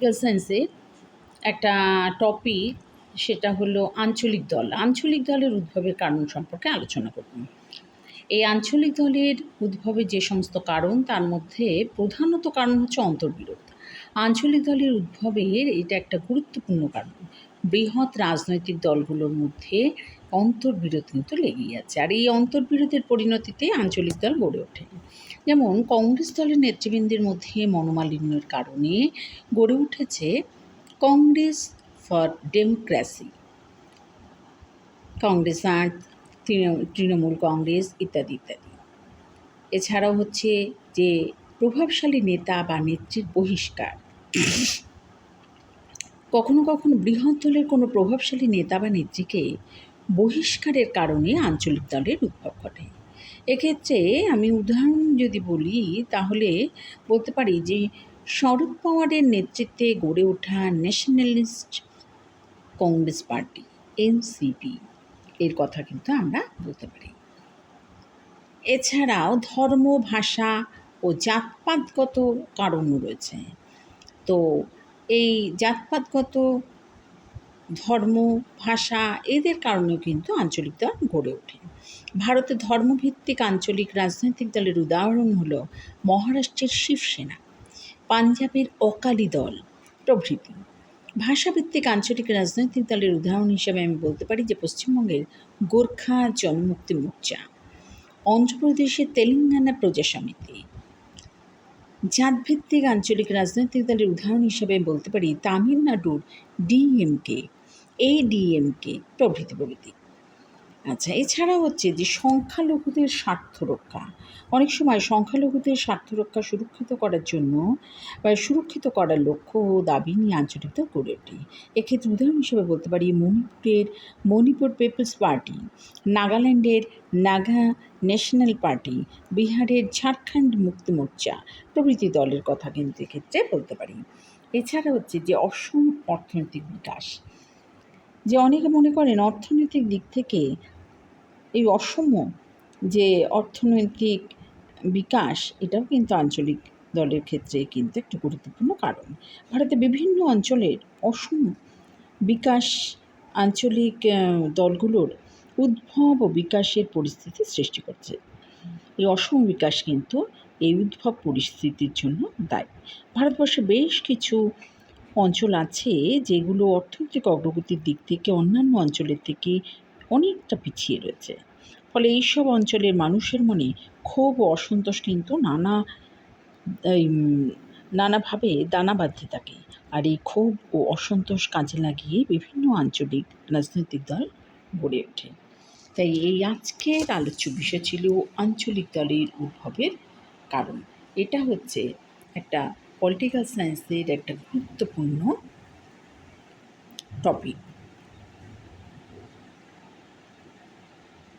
Political সায়েন্সের একটা topic, সেটা হলো আঞ্চলিক দল। আঞ্চলিক দলের উদ্ভবের কারণ সম্পর্কে আলোচনা করব। এই আঞ্চলিক দলের উদ্ভবের যে সমস্ত কারণ, তার মধ্যে প্রধানত কারণ হচ্ছে অন্তর্বিরোধ। আঞ্চলিক দলের উদ্ভবের এটা একটা গুরুত্বপূর্ণ কারণ। বৃহৎ রাজনৈতিক দলগুলোর মধ্যে অন্তর্বিরোধ কিন্তু লেগেই আছে, আর এই অন্তর্বিরোধের পরিণতিতে আঞ্চলিক দল গড়ে ওঠে। যেমন কংগ্রেস দলের নেতৃবৃন্দের মধ্যে মনোমালিন্যের কারণে গড়ে উঠেছে কংগ্রেস ফর ডেমোক্রেসি, কংগ্রেস আর তৃণমূল কংগ্রেস ইত্যাদি ইত্যাদি। এছাড়াও হচ্ছে যে প্রভাবশালী নেতা বা নেত্রীর বহিষ্কার। কখনো কখনো বৃহৎ দলের কোনো প্রভাবশালী নেতা বা নেত্রীকে বহিষ্কারের কারণে আঞ্চলিক দলের উদ্ভব ঘটে। এক্ষেত্রে আমি উদাহরণ যদি বলি, তাহলে বলতে পারি যে শরদ পাওয়ারের নেতৃত্বে গড়ে ওঠা ন্যাশনালিস্ট কংগ্রেস পার্টি এনসিপি এর কথা কিন্তু আমরা বলতে পারি। এছাড়াও ধর্ম, ভাষা ও জাতপাতগত কারণও রয়েছে। তো এই জাতপাতগত, ধর্ম, ভাষা এদের কারণেও কিন্তু আঞ্চলিক দল গড়ে ওঠে। ভারতে ধর্মভিত্তিক আঞ্চলিক রাজনৈতিক দলের উদাহরণ হলো মহারাষ্ট্রের শিবসেনা, পাঞ্জাবের অকালি দল প্রভৃতি। ভাষাভিত্তিক আঞ্চলিক রাজনৈতিক দলের উদাহরণ হিসেবে আমি বলতে পারি যে পশ্চিমবঙ্গের গোর্খা জনমুক্তি মোর্চা, অন্ধ্রপ্রদেশের তেলেঙ্গানা প্রজা সমিতি। জাতভিত্তিক আঞ্চলিক রাজনৈতিক দলের উদাহরণ হিসেবে বলতে পারি তামিলনাড়ুর ডিএমকে, এডিএমকে প্রভৃতি প্রভৃতি। আচ্ছা, এছাড়া হচ্ছে যে সংখ্যালঘুদের স্বার্থ রক্ষা। অনেক সময় সংখ্যালঘুদের স্বার্থ রক্ষা সুরক্ষিত করার জন্য বা সুরক্ষিত করার লক্ষ্য ও দাবি নিয়ে আঞ্চলিক দল গড়ে ওঠে। এক্ষেত্রে উদাহরণ হিসেবে বলতে পারি মণিপুর পিপলস পার্টি, নাগাল্যান্ডের নাগা ন্যাশনাল পার্টি, বিহারের ঝাড়খণ্ড মুক্তি মোর্চা প্রভৃতি দলের কথা কিন্তু এক্ষেত্রে বলতে পারি। এছাড়া হচ্ছে যে অসম অর্থনৈতিক বিকাশ, যে অনেকে মনে করেন অর্থনৈতিক দিক থেকে এই অসম যে অর্থনৈতিক বিকাশ, এটাও কিন্তু আঞ্চলিক দলের ক্ষেত্রে কিন্তু একটা গুরুত্বপূর্ণ কারণ। ভারতে বিভিন্ন অঞ্চলের অসম বিকাশ আঞ্চলিক দলগুলোর উদ্ভব ও বিকাশের পরিস্থিতি সৃষ্টি করছে। এই অসম বিকাশ কিন্তু এই উদ্ভব পরিস্থিতির জন্য দায়ী। ভারতবর্ষে বেশ কিছু অঞ্চল আছে যেগুলো অর্থনৈতিক অগ্রগতির দিক থেকে অন্যান্য অঞ্চলের থেকে অনেকটা পিছিয়ে রয়েছে। ফলে এইসব অঞ্চলের মানুষের মনে ক্ষোভ ও অসন্তোষ কিন্তু নানাভাবে দানা বাঁধতে থাকে। আর এই ক্ষোভ ও অসন্তোষ কাজে লাগিয়ে বিভিন্ন আঞ্চলিক রাজনৈতিক দল গড়ে ওঠে। তাই এই আজকের আলোচ্য বিষয় ছিল আঞ্চলিক দলের উদ্ভবের কারণ। এটা হচ্ছে একটা পলিটিক্যাল সায়েন্সের একটা গুরুত্বপূর্ণ টপিক।